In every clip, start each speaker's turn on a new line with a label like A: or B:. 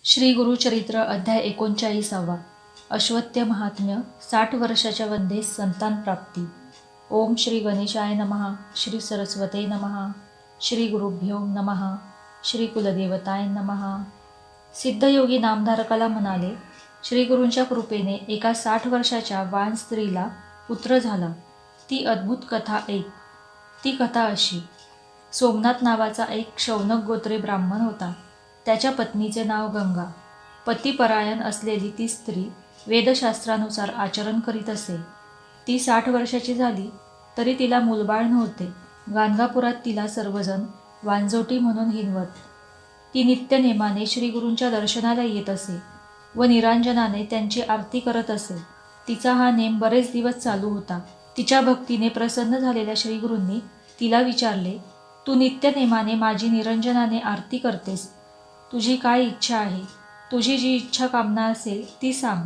A: श्री गुरुचरित्र अध्याय 39. अश्वत्थ महात्म्य. 60 वर्षाच्या वंदेस संतान प्राप्ती. ओम श्री गणेशाय नमः. श्री सरस्वते नमः. श्री गुरुभ्यो नमः. श्री कुलदेवताय नमः. सिद्धयोगी नामधारकाला म्हणाले, श्री गुरूंच्या कृपेने एका 60 वर्षाच्या वान स्त्रीला पुत्र झाला. ती अद्भुत कथा ऐक. ती कथा अशी: सोमनाथ नावाचा एक शौनक गोत्रे ब्राह्मण होता. त्याच्या पत्नीचे नाव गंगा. पतिपरायण असलेली ती स्त्री वेदशास्त्रानुसार आचरण करीत असे. ती 60 वर्षाची झाली तरी तिला मूलबाळ नव्हते. गाणगापुरात तिला सर्वजण वांजोटी म्हणून हिनवत. ती नित्यनेमाने श्रीगुरूंच्या दर्शनाला येत असे व निरांजनाने त्यांची आरती करत असे. तिचा हा नेम बरेच दिवस चालू होता. तिच्या भक्तीने प्रसन्न झालेल्या श्रीगुरूंनी तिला विचारले, तू नित्यनेमाने माझी निरंजनाने आरती करतेस, तुझी काय इच्छा आहे? तुझी जी इच्छा कामना असेल ती सांग.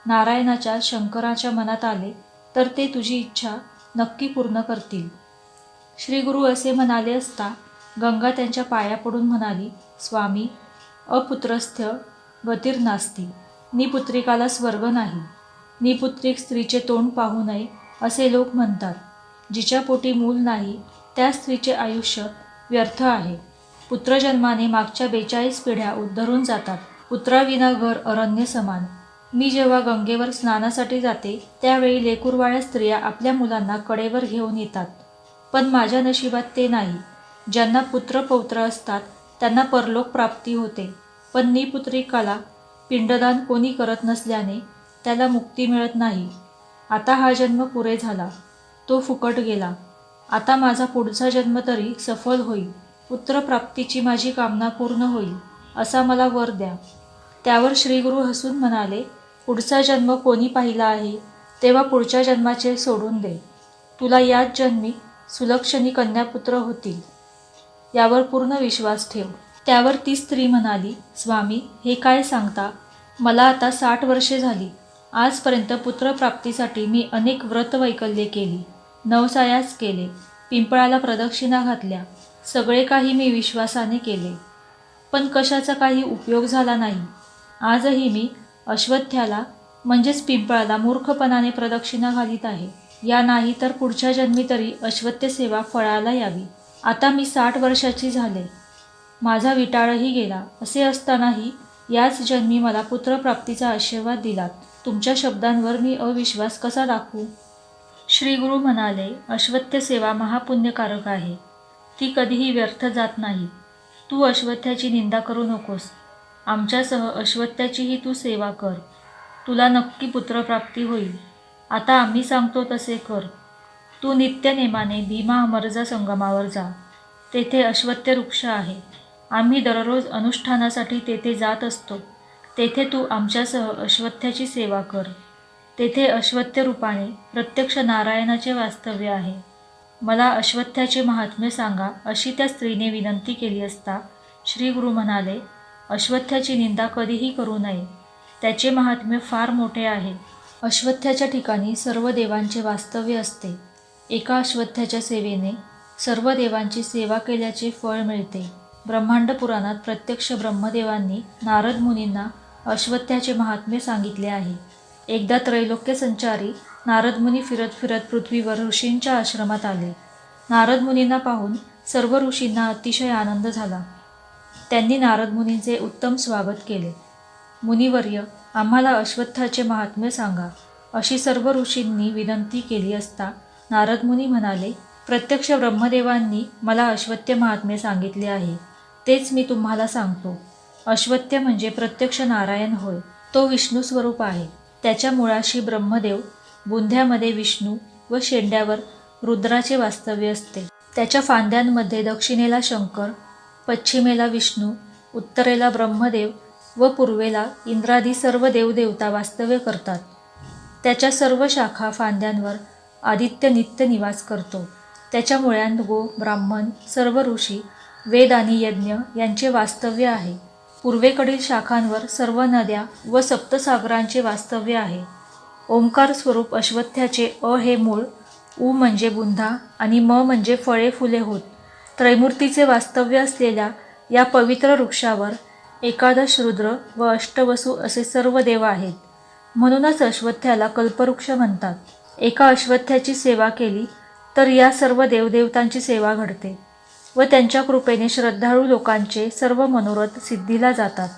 A: नारायणाच्या शंकराच्या मनात आले तर ते तुझी इच्छा नक्की पूर्ण करतील. श्री गुरु असे म्हणाले असता गंगा त्यांच्या पाया पडून म्हणाली, स्वामी, अपुत्रस्थ्य गतिर्नास्ती. निपुत्रिकाला स्वर्ग नाही. निपुत्रिक स्त्रीचे तोंड पाहू नये असे लोक म्हणतात. जिच्या पोटी मूल नाही त्या स्त्रीचे आयुष्य व्यर्थ आहे. पुत्रजन्माने मागच्या 42 पिढ्या उद्धरून जातात. पुत्राविना घर अरण्य समान. मी जेव्हा गंगेवर स्नानासाठी जाते त्यावेळी लेकूरवाळ्या स्त्रिया आपल्या मुलांना कडेवर घेऊन येतात. पण माझ्या नशिबात ते नाही. ज्यांना पुत्रपौत्र असतात त्यांना परलोक प्राप्ती होते. पण निपुत्रिकाला पिंडदान कोणी करत नसल्याने त्याला मुक्ती मिळत नाही. आता हा जन्म पुरे झाला, तो फुकट गेला. आता माझा पुढचा जन्म तरी सफल होईल. पुत्रप्राप्तीची माझी कामना पूर्ण होईल असा मला वर द्या. त्यावर श्रीगुरू हसून म्हणाले, पुढचा जन्म कोणी पाहिला आहे तेव्हा पुढच्या जन्माचे सोडून दे. तुला याच जन्मी सुलक्षणी कन्यापुत्र होतील यावर पूर्ण विश्वास ठेव. त्यावर ती स्त्री म्हणाली, स्वामी, हे काय सांगता? मला आता 60 वर्षे झाली. आजपर्यंत पुत्रप्राप्तीसाठी मी अनेक व्रतवैकल्ये केली, नवसायास केले, पिंपळाला प्रदक्षिणा घातल्या, सगळे काही मी विश्वासाने केले, पण कशाचा काही उपयोग झाला नाही. आजही मी अश्वत्थ्याला म्हणजेच पिंपळाला मूर्खपणाने प्रदक्षिणा घालीत आहे. या नाही तर पुढच्या जन्मी तरी अश्वत्थ सेवा फळाला यावी. आता मी 60 वर्षाची झाले, माझा विटाळही गेला. असे असतानाही याच जन्मी मला पुत्रप्राप्तीचा आशीर्वाद दिलात. तुमच्या शब्दांवर मी अविश्वास कसा दाखवू? श्री गुरु म्हणाले, अश्वत्थ सेवा महापुण्यकारक आहे. ती कधीही व्यर्थ जात नाही. तू अश्वत्थ्याची निंदा करू नकोस. आमच्यासह अश्वत्थ्याचीही तू सेवा कर. तुला नक्की पुत्रप्राप्ती होईल. आता आम्ही सांगतो तसे कर. तू नित्यनेमाने भीमा अमरजा संगमावर जा. तेथे अश्वत्थ वृक्ष आहे. आम्ही दररोज अनुष्ठानासाठी तेथे जात असतो. तेथे तू आमच्यासह अश्वत्थ्याची सेवा कर. तेथे अश्वत्थ रूपाने प्रत्यक्ष नारायणाचे वास्तव्य आहे. मला अश्वत्थ्याचे महात्म्य सांगा अशी त्या स्त्रीने विनंती केली असता श्री गुरु म्हणाले, अश्वत्थ्याची निंदा कधीही करू नये. त्याचे महात्म्य फार मोठे आहे. अश्वत्थ्याच्या ठिकाणी सर्व देवांचे वास्तव्य असते. एका अश्वत्थ्याच्या सेवेने सर्व देवांची सेवा केल्याचे फळ मिळते. ब्रह्मांड पुराणात प्रत्यक्ष ब्रह्मदेवांनी नारद मुनींना अश्वत्थ्याचे महात्म्य सांगितले आहे. एकदा त्रैलोक्य संचारी नारद मुनी फिरत फिरत पृथ्वीवर ऋषींच्या आश्रमात आले. नारद मुनींना पाहून सर्व ऋषींना अतिशय आनंद झाला. त्यांनी नारद मुनींचे उत्तम स्वागत केले. मुनिवर्य, आम्हाला अश्वत्थाचे महात्म्य सांगा अशी सर्व ऋषींनी विनंती केली असता नारद मुनी म्हणाले, प्रत्यक्ष ब्रह्मदेवांनी मला अश्वत्थ महात्म्य सांगितले आहे, तेच मी तुम्हाला सांगतो. अश्वत्थ म्हणजे प्रत्यक्ष नारायण होय. तो विष्णू स्वरूप आहे. त्याच्या मुळाशी ब्रह्मदेव, बुंध्यामध्ये विष्णू व शेंड्यावर रुद्राचे वास्तव्य असते. त्याच्या फांद्यांमध्ये दक्षिणेला शंकर, पश्चिमेला विष्णू, उत्तरेला ब्रह्मदेव व पूर्वेला इंद्रादी सर्व देवदेवता वास्तव्य करतात. त्याच्या सर्व शाखा फांद्यांवर आदित्य नित्य निवास करतो. त्याच्या मुळ्यांत गो, ब्राह्मण, सर्व ऋषी, वेद आणि यज्ञ यांचे वास्तव्य आहे. पूर्वेकडील शाखांवर सर्व नद्या व सप्तसागरांचे वास्तव्य आहे. ओंकार स्वरूप अश्वत्थ्याचे अ हे मूळ, उ म्हणजे बुंधा आणि म म्हणजे फळे फुले होत. त्रैमूर्तीचे वास्तव्य असलेल्या या पवित्र वृक्षावर एकादश रुद्र व अष्टवसू असे सर्व देव आहेत. म्हणूनच अश्वत्थ्याला कल्पवृक्ष म्हणतात. एका अश्वत्थ्याची सेवा केली तर या सर्व देवदेवतांची सेवा घडते व त्यांच्या कृपेने श्रद्धाळू लोकांचे सर्व मनोरथ सिद्धीला जातात.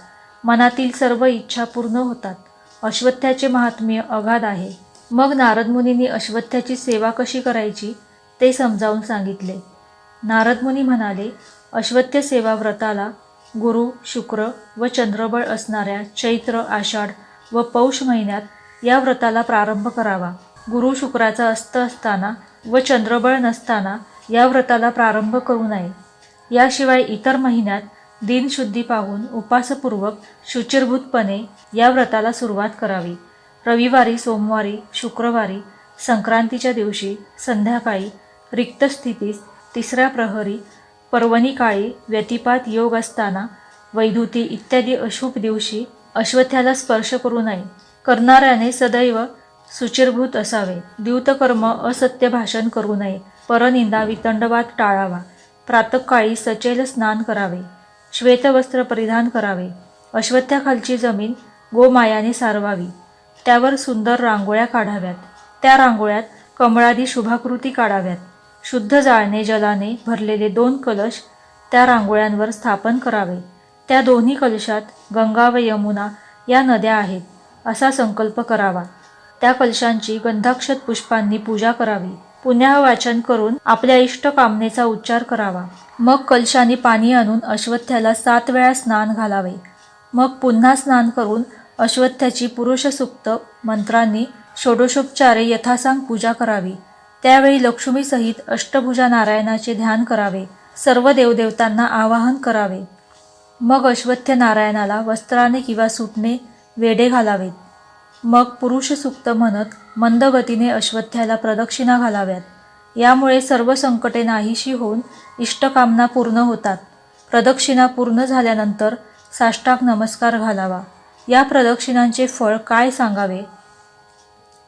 A: मनातील सर्व इच्छा पूर्ण होतात. अश्वत्थ्याचे महात्म्य अगाध आहे. मग नारद मुनींनी अश्वत्थ्याची सेवा कशी करायची ते समजावून सांगितले. नारद मुनी म्हणाले, अश्वत्थ सेवा व्रताला गुरु, शुक्र व चंद्रबळ असणाऱ्या चैत्र, आषाढ व पौष महिन्यात या व्रताला प्रारंभ करावा. गुरु शुक्राचा अस्त असताना व चंद्रबळ नसताना या व्रताला प्रारंभ करू नये. याशिवाय इतर महिन्यात दिनशुद्धी पाहून उपासपूर्वक शुचिर्भूतपणे या व्रताला सुरुवात करावी. रविवारी, सोमवारी, शुक्रवारी, संक्रांतीच्या दिवशी, संध्याकाळी, रिक्त स्थितीस, तिसऱ्या प्रहरी, पर्वणी काळी, व्यतिपात योग असताना, वैधूती इत्यादी अशुभ दिवशी अश्वत्थ्याला स्पर्श करू नये. करणाऱ्याने सदैव शुचिर्भूत असावे. द्यूतकर्म, असत्य भाषण करू नये. परनिंदा, वितंडवाद टाळावा. प्रातःकाळी सचेल स्नान करावे. श्वेतवस्त्र परिधान करावे. अश्वत्थ्याखालची जमीन गोमायाने सारवावी. त्यावर सुंदर रांगोळ्या काढाव्यात. त्या रांगोळ्यात कमळादी शुभाकृती काढाव्यात. शुद्ध जाळणे जलाने भरलेले 2 कलश त्या रांगोळ्यांवर स्थापन करावे. त्या दोन्ही कलशात गंगा व यमुना या नद्या आहेत असा संकल्प करावा. त्या कलशांची गंधाक्षत पुष्पांनी पूजा करावी. पुण्य वाचन करून आपल्या इष्टकामनेचा उच्चार करावा. मग कलशाने पाणी आणून अश्वत्थ्याला 7 वेळा स्नान घालावे. मग पुन्हा स्नान करून अश्वत्थ्याची पुरुष सूक्त मंत्रांनी षोडशोपचारे यथासांग पूजा करावी. त्यावेळी लक्ष्मीसहित अष्टभुजा नारायणाचे ध्यान करावे. सर्व देवदेवतांना आवाहन करावे. मग अश्वत्थ नारायणाला वस्त्राने किंवा सूटने वेढे घालावेत. मग पुरुष सूक्त म्हणत मंदगतीने अश्वत्थ्याला प्रदक्षिणा घालाव्यात. यामुळे सर्व संकटे नाहीशी होऊन इष्टकामना पूर्ण होतात. प्रदक्षिणा पूर्ण झाल्यानंतर साष्टांग नमस्कार घालावा. या प्रदक्षिणांचे फळ काय सांगावे.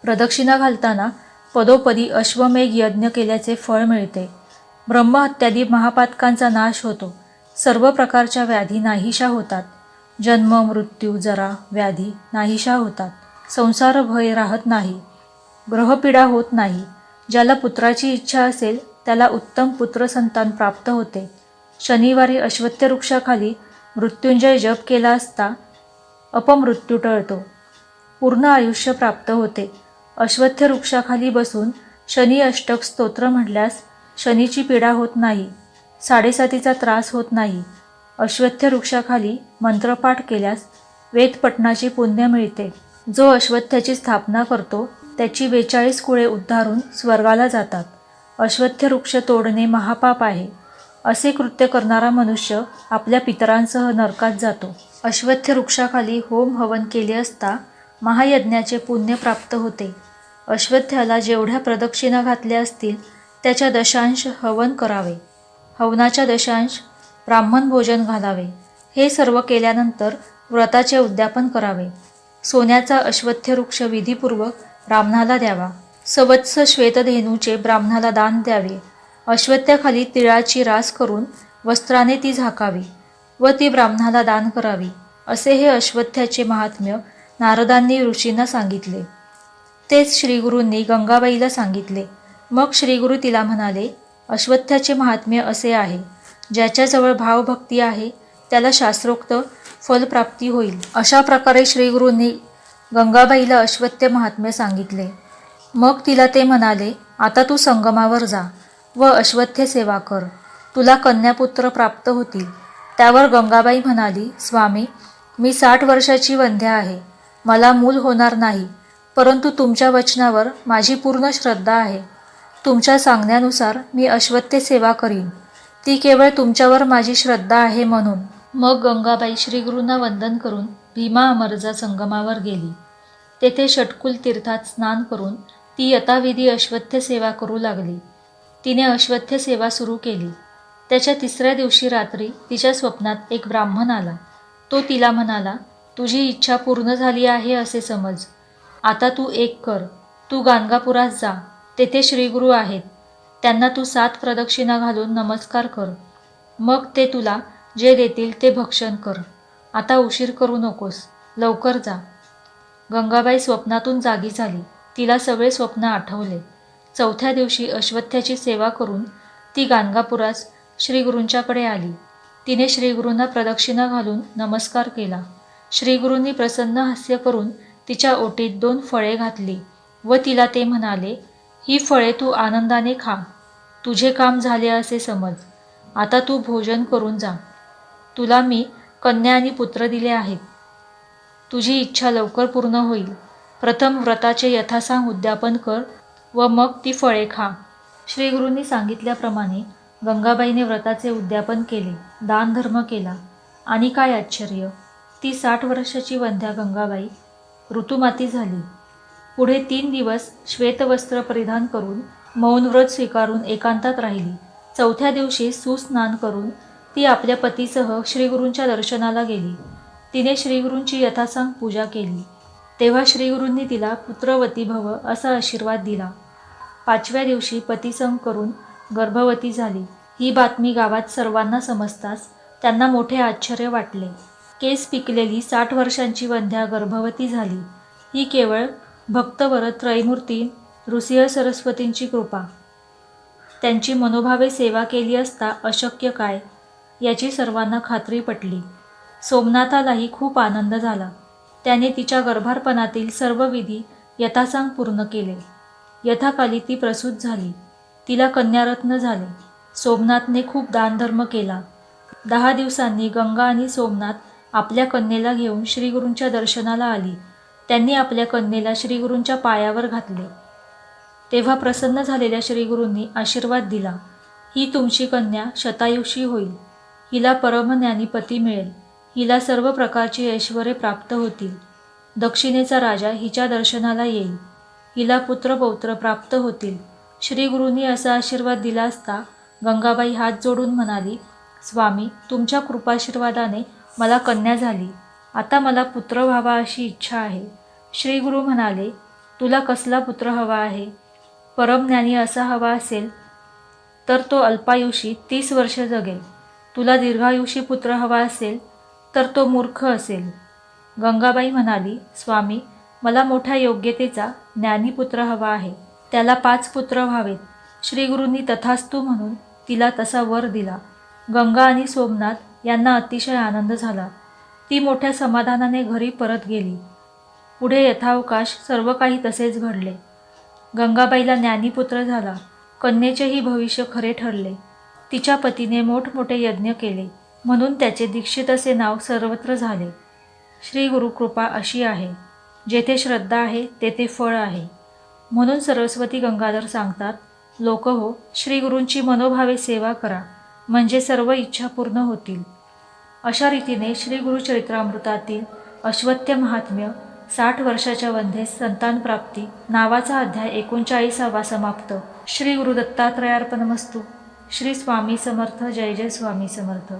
A: प्रदक्षिणा घालताना पदोपदी अश्वमेघ यज्ञ केल्याचे फळ मिळते. ब्रह्महत्यादी महापातकांचा नाश होतो. सर्व प्रकारच्या व्याधी नाहीशा होतात. जन्म, मृत्यू, जरा, व्याधी नाहीशा होतात. संसार भय राहत नाही. ग्रहपीडा होत नाही. ज्याला पुत्राची इच्छा असेल त्याला उत्तम पुत्रसंतान प्राप्त होते. शनिवारी अश्वत्थ वृक्षाखाली मृत्युंजय जप केला असता अपमृत्यू टळतो. पूर्ण आयुष्य प्राप्त होते. अश्वत्थ वृक्षाखाली बसून शनी अष्टक स्तोत्र म्हटल्यास शनीची पीडा होत नाही. 7.5चा त्रास होत नाही. अश्वत्थ वृक्षाखाली मंत्रपाठ केल्यास वेदपठणाची पुण्य मिळते. जो अश्वत्थ्याची स्थापना करतो त्याची 42 कुळे उद्धारून स्वर्गाला जातात. अश्वत्थ वृक्ष तोडणे महापाप आहे. असे कृत्य करणारा मनुष्य आपल्या पितरांसह नरकात जातो. अश्वत्थ वृक्षाखाली होम हवन केले असता महायज्ञाचे पुण्य प्राप्त होते. अश्वत्थ्याला जेवढ्या प्रदक्षिणा घातल्या असतील त्याच्या दशांश हवन करावे. हवनाच्या दशांश ब्राह्मण भोजन घालावे. हे सर्व केल्यानंतर व्रताचे उद्यापन करावे. सोन्याचा अश्वत्थ वृक्ष विधीपूर्वक ब्राह्मणाला द्यावा. सवत्स श्वेतधेनूचे ब्राह्मणाला दान द्यावे. अश्वत्थ्याखाली तिळाची रास करून वस्त्राने ती झाकावी व ती ब्राह्मणाला दान करावी. असे हे अश्वत्थ्याचे महात्म्य नारदांनी ऋषींना सांगितले. तेच श्रीगुरूंनी गंगाबाईला सांगितले. मग श्रीगुरू तिला म्हणाले, अश्वत्थ्याचे महात्म्य असे आहे, ज्याच्याजवळ भावभक्ती आहे त्याला शास्त्रोक्त फलप्राप्ती होईल. अशा प्रकारे श्रीगुरूंनी गंगाबाईला अश्वत्थ महात्म्य सांगितले. मग तिला ते म्हणाले, आता तू संगमावर जा व अश्वत्थ सेवा कर. तुला कन्यापुत्र प्राप्त होतील. त्यावर गंगाबाई म्हणाली, स्वामी, मी 60 वर्षाची वंध्या आहे. मला मूल होणार नाही, परंतु तुमच्या वचनावर माझी पूर्ण श्रद्धा आहे. तुमच्या सांगण्यानुसार मी अश्वत्थ सेवा करीन. ती केवळ तुमच्यावर माझी श्रद्धा आहे म्हणून. मग गंगाबाई श्रीगुरूंना वंदन करून भीमा अमरजा संगमावर गेली. तेथे षटकुल तीर्थात स्नान करून ती यथाविधी अश्वत्थ सेवा करू लागली. तिने अश्वत्थ सेवा सुरू केली. त्याच्या 3ऱ्या दिवशी रात्री तिच्या स्वप्नात एक ब्राह्मण आला. तो तिला म्हणाला, तुझी इच्छा पूर्ण झाली आहे असे समज. आता तू एक कर. तू गाणगापुरात जा. तेथे श्रीगुरू आहेत. त्यांना तू 7 प्रदक्षिणा घालून नमस्कार कर. मग ते तुला जे देतील ते भक्षण कर. आता उशीर करू नकोस, लवकर जा. गंगाबाई स्वप्नातून जागी झाली. तिला सगळे स्वप्न आठवले. चौथ्या दिवशी अश्वत्थाची सेवा करून ती गाणगापुरास श्रीगुरूंच्याकडे आली. तिने श्रीगुरूंना प्रदक्षिणा घालून नमस्कार केला. श्रीगुरूंनी प्रसन्न हास्य करून तिच्या ओटीत 2 फळे घातली व तिला ते म्हणाले, ही फळे तू आनंदाने खा. तुझे काम झाले असे समज. आता तू भोजन करून जा. तुला मी कन्या आणि पुत्र दिले आहेत. तुझी इच्छा लवकर पूर्ण होईल. प्रथम व्रताचे यथासांग उद्यापन कर व मग ती फळे खा. श्रीगुरूंनी सांगितल्याप्रमाणे गंगाबाईने व्रताचे उद्यापन केले, दानधर्म केला. आणि काय आश्चर्य, ती 60 वर्षाची वंध्या गंगाबाई ऋतुमाती झाली. पुढे 3 दिवस श्वेतवस्त्र परिधान करून मौन व्रत स्वीकारून एकांतात राहिली. चौथ्या दिवशी सुस्नान करून ती आपल्या पतीसह श्रीगुरूंच्या दर्शनाला गेली. तिने श्रीगुरूंची यथासांग पूजा केली. तेव्हा श्रीगुरूंनी तिला पुत्रवती भव असा आशीर्वाद दिला. 5व्या दिवशी पतिसंग करून गर्भवती झाली. ही बातमी गावात सर्वांना समजताच त्यांना मोठे आश्चर्य वाटले. केस पिकलेली 60 वर्षांची वंध्या गर्भवती झाली. ही केवळ भक्तवर त्रयमूर्ती नृसिंह सरस्वतींची कृपा. त्यांची मनोभावे सेवा केली असता अशक्य काय, याची सर्वांना खात्री पटली. सोमनाथालाही खूप आनंद झाला. त्याने तिच्या गर्भारपणातील सर्व विधी यथासांग पूर्ण केले. यथाकाली ती प्रसूत झाली. तिला कन्यारत्न झाले. सोमनाथने खूप दानधर्म केला. 10 दिवसांनी गंगा आणि सोमनाथ आपल्या कन्येला घेऊन श्रीगुरूंच्या दर्शनाला आली. त्यांनी आपल्या कन्येला श्रीगुरूंच्या पायावर घातले. तेव्हा प्रसन्न झालेल्या श्रीगुरूंनी आशीर्वाद दिला, ही तुमची कन्या शतायुषी होईल. हिला परमज्ञानी पती मिळेल. हिला सर्व प्रकारची ऐश्वर्ये प्राप्त होतील. दक्षिणेचा राजा हिच्या दर्शनाला येईल. हिला पुत्रपौत्र प्राप्त होतील. श्रीगुरूंनी असा आशीर्वाद दिला असता गंगाबाई हात जोडून म्हणाली, स्वामी, तुमच्या कृपाशीर्वादाने मला कन्या झाली. आता मला पुत्र व्हावा अशी इच्छा आहे. श्रीगुरू म्हणाले, तुला कसला पुत्र हवा आहे? परमज्ञानी असा हवा असेल तर तो अल्पायुषी 30 वर्ष जगेल. तुला दीर्घायुषी पुत्र हवा असेल तर तो मूर्ख असेल. गंगाबाई म्हणाली, स्वामी, मला मोठ्या योग्यतेचा ज्ञानी पुत्र हवा आहे. त्याला 5 पुत्र व्हावेत. श्रीगुरूंनी तथास्तु म्हणून तिला तसा वर दिला. गंगा आणि सोमनाथ यांना अतिशय आनंद झाला. ती मोठ्या समाधानाने घरी परत गेली. पुढे यथावकाश सर्व काही तसेच घडले. गंगाबाईला ज्ञानीपुत्र झाला. कन्येचेही भविष्य खरे ठरले. तिच्या पतीने मोठमोठे यज्ञ केले म्हणून त्याचे दीक्षित असे नाव सर्वत्र झाले. श्री गुरुकृपा अशी आहे, जेथे श्रद्धा आहे तेथे फळ आहे. म्हणून सरस्वती गंगाधर सांगतात, लोक हो, श्री गुरूंची मनोभावे सेवा करा, म्हणजे सर्व इच्छा पूर्ण होतील. अशा रीतीने श्री गुरुचरित्रामृतातील अश्वत्थ महात्म्य 60 वर्षाच्या वंध्येस संतान प्राप्ती नावाचा अध्याय 39वा समाप्त. श्री गुरु दत्तात्रयार्पणमस्तु. श्री स्वामी समर्थ. जय जय स्वामी समर्थ.